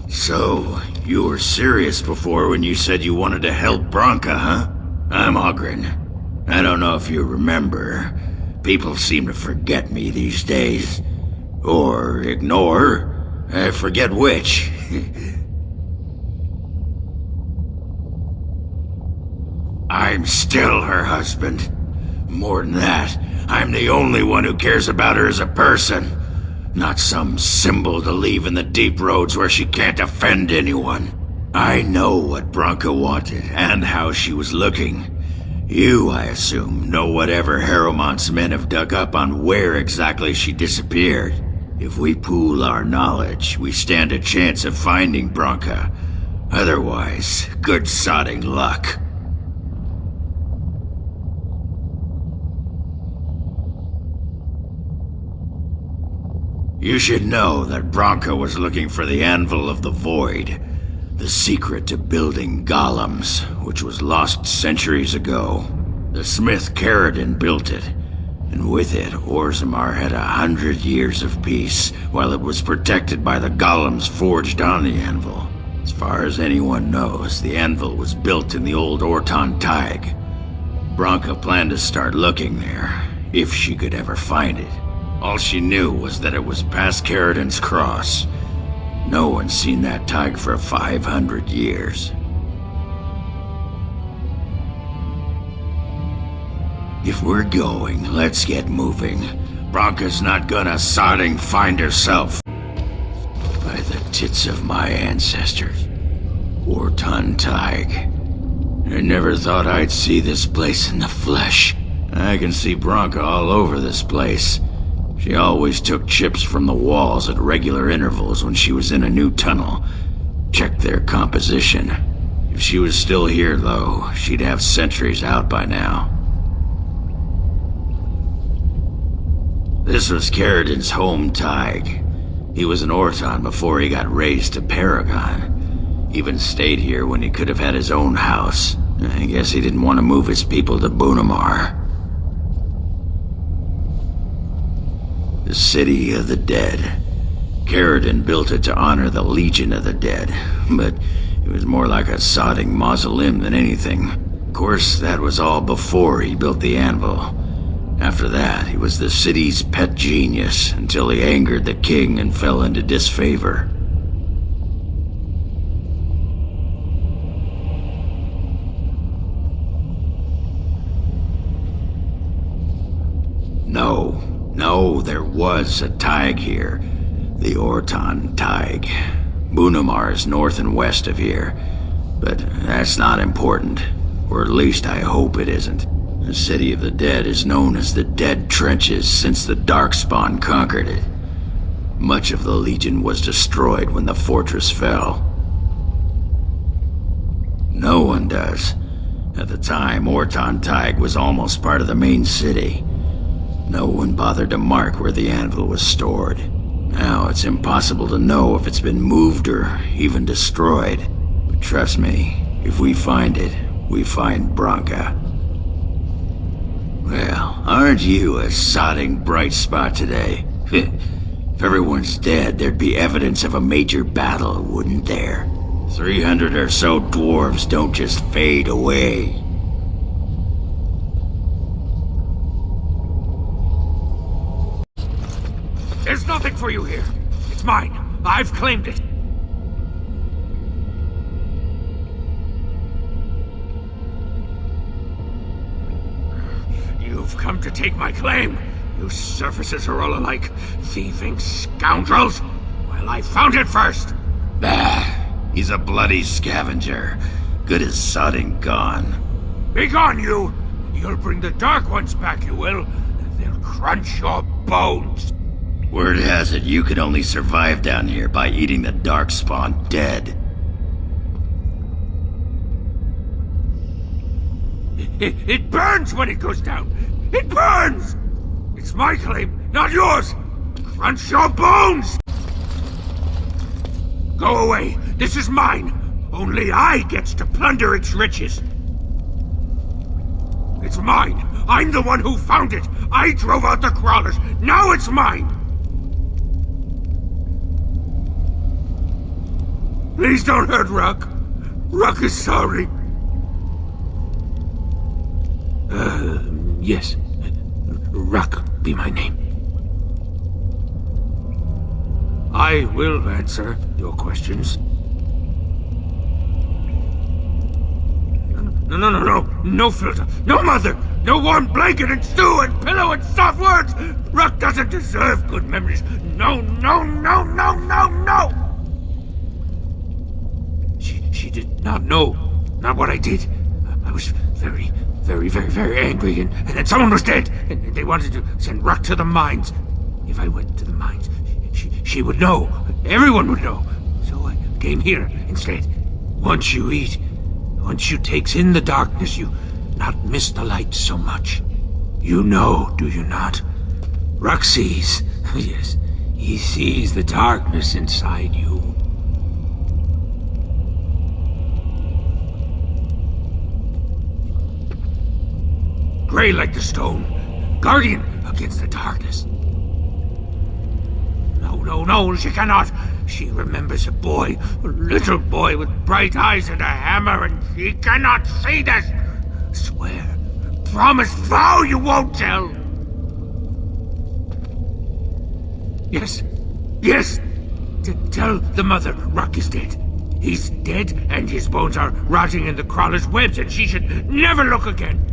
So, you were serious before when you said you wanted to help Branka, huh? I'm Oghren. I don't know if you remember. People seem to forget me these days. Or ignore. I forget which. I'm still her husband. More than that, I'm the only one who cares about her as a person. Not some symbol to leave in the deep roads where she can't offend anyone. I know what Branka wanted, and how she was looking. You, I assume, know whatever Harrowmont's men have dug up on where exactly she disappeared. If we pool our knowledge, we stand a chance of finding Branka. Otherwise, good sodding luck. You should know that Branka was looking for the Anvil of the Void, the secret to building golems, which was lost centuries ago. The smith Caridin built it, and with it, Orzammar had 100 years of peace, while it was protected by the golems forged on the Anvil. As far as anyone knows, the Anvil was built in the old Ortan Thaig. Branka planned to start looking there, if she could ever find it. All she knew was that it was past Caridin's cross. No one's seen that Thaig for 500 years. If we're going, let's get moving. Branka's not gonna sodding find herself. By the tits of my ancestors. Ortan Thaig. I never thought I'd see this place in the flesh. I can see Branka all over this place. She always took chips from the walls at regular intervals when she was in a new tunnel. Checked their composition. If she was still here, though, she'd have sentries out by now. This was Caridin's home Thaig. He was an Ortan before he got raised to Paragon. Even stayed here when he could have had his own house. I guess he didn't want to move his people to Bunamar. The City of the Dead. Caridin built it to honor the Legion of the Dead, but it was more like a sodding mausoleum than anything. Of course, that was all before he built the Anvil. After that, he was the city's pet genius, until he angered the king and fell into disfavor. No, there was a Thaig here. The Ortan Thaig. Bunamar is north and west of here. But that's not important. Or at least I hope it isn't. The City of the Dead is known as the Dead Trenches since the Darkspawn conquered it. Much of the Legion was destroyed when the fortress fell. No one does. At the time, Ortan Thaig was almost part of the main city. No one bothered to mark where the Anvil was stored. Now it's impossible to know if it's been moved or even destroyed. But trust me, if we find it, we find Branka. Well, aren't you a sodding bright spot today? If everyone's dead, there'd be evidence of a major battle, wouldn't there? 300 or so dwarves don't just fade away. There's nothing for you here. It's mine. I've claimed it. You've come to take my claim. You surfaces are all alike. Thieving scoundrels. Well, I found it first. Bah, he's a bloody scavenger. Good as sodding gone. Begone, you! You'll bring the Dark Ones back, you will. And they'll crunch your bones. Word has it you could only survive down here by eating the Darkspawn dead. It burns when it goes down. It burns! It's my claim, not yours. Crunch your bones! Go away. This is mine. Only I gets to plunder its riches. It's mine. I'm the one who found it. I drove out the crawlers. Now it's mine. Please don't hurt Rock. Rock is sorry. Yes. Rock be my name. I will answer your questions. No. No filter. No mother. No warm blanket and stew and pillow and soft words. Rock doesn't deserve good memories. No. She did not know. Not what I did. I was very angry, and someone was dead, and they wanted to send Rock to the mines. If I went to the mines, she would know. Everyone would know. So I came here instead. Once you eat, once you takes in the darkness, you not miss the light so much. You know, do you not? Rock sees. Yes, he sees the darkness inside you. Gray like the stone, guardian against the darkness. No, she cannot. She remembers a boy, a little boy with bright eyes and a hammer, and she cannot see this. Swear, promise, vow you won't tell. Yes. Tell the mother Rock is dead. He's dead, and his bones are rotting in the crawler's webs, and she should never look again.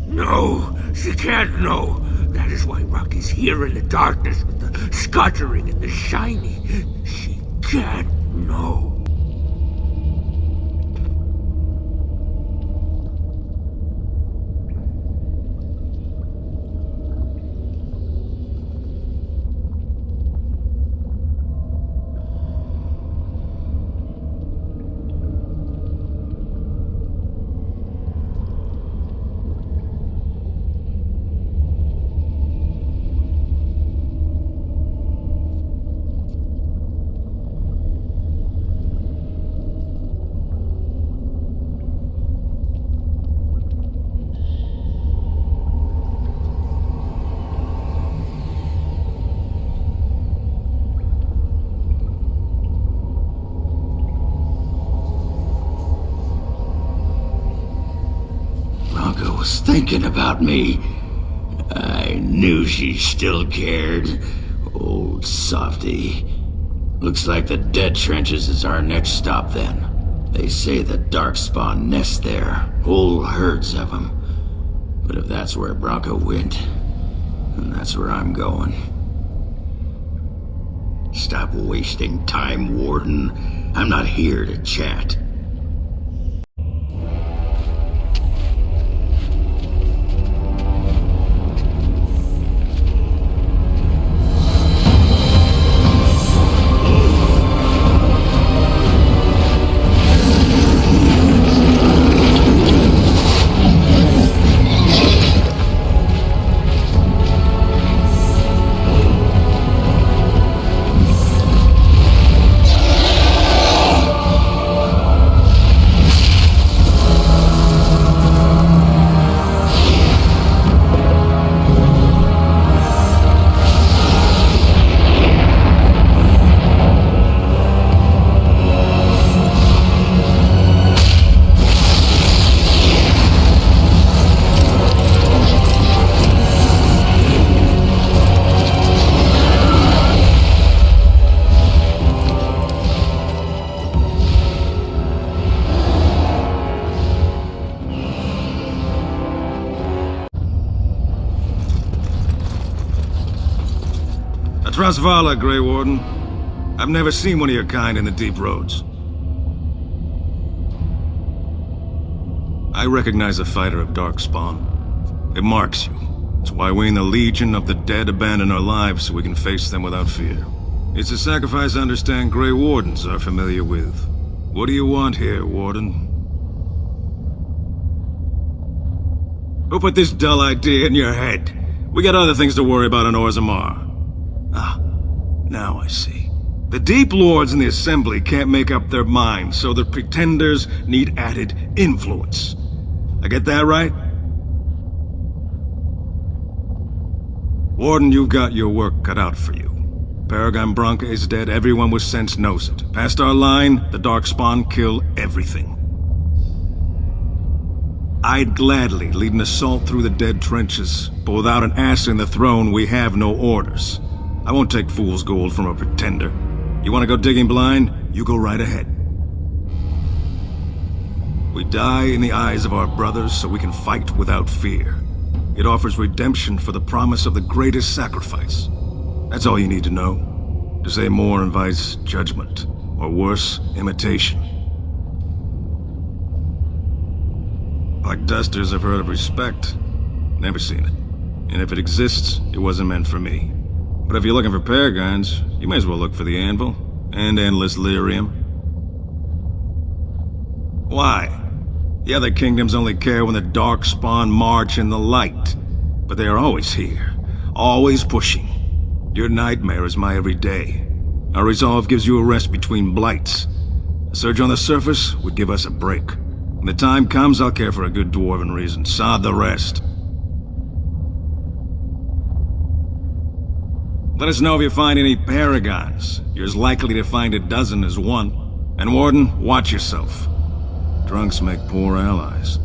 No, she can't know. That is why Rock is here in the darkness with the scuttering and the shining. She can't know. Was thinking about me. I knew she still cared. Old softy. Looks like the Dead Trenches is our next stop then. They say the Darkspawn nest there. Whole herds of them. But if that's where Branka went, then that's where I'm going. Stop wasting time, Warden. I'm not here to chat. Trasvala, Grey Warden. I've never seen one of your kind in the deep roads. I recognize a fighter of Darkspawn. It marks you. It's why we in the Legion of the Dead abandon our lives so we can face them without fear. It's a sacrifice I understand Grey Wardens are familiar with. What do you want here, Warden? Who put this dull idea in your head? We got other things to worry about on Orzammar. Ah, now I see. The Deep Lords in the Assembly can't make up their minds, so the Pretenders need added influence. I get that right? Warden, you've got your work cut out for you. Paragon Branca is dead, everyone with sense knows it. Past our line, the Darkspawn kill everything. I'd gladly lead an assault through the dead trenches, but without an ass in the throne, we have no orders. I won't take fool's gold from a pretender. You want to go digging blind? You go right ahead. We die in the eyes of our brothers so we can fight without fear. It offers redemption for the promise of the greatest sacrifice. That's all you need to know. To say more invites judgment, or worse, imitation. Black Dusters I've heard of respect. Never seen it. And if it exists, it wasn't meant for me. But if you're looking for paragons, you may as well look for the Anvil, and Endless Lyrium. Why? The other kingdoms only care when the Darkspawn march in the light. But they are always here, always pushing. Your nightmare is my everyday. Our resolve gives you a rest between blights. A surge on the surface would give us a break. When the time comes, I'll care for a good dwarven reason. Sod the rest. Let us know if you find any paragons. You're as likely to find a dozen as one. And Warden, watch yourself. Drunks make poor allies.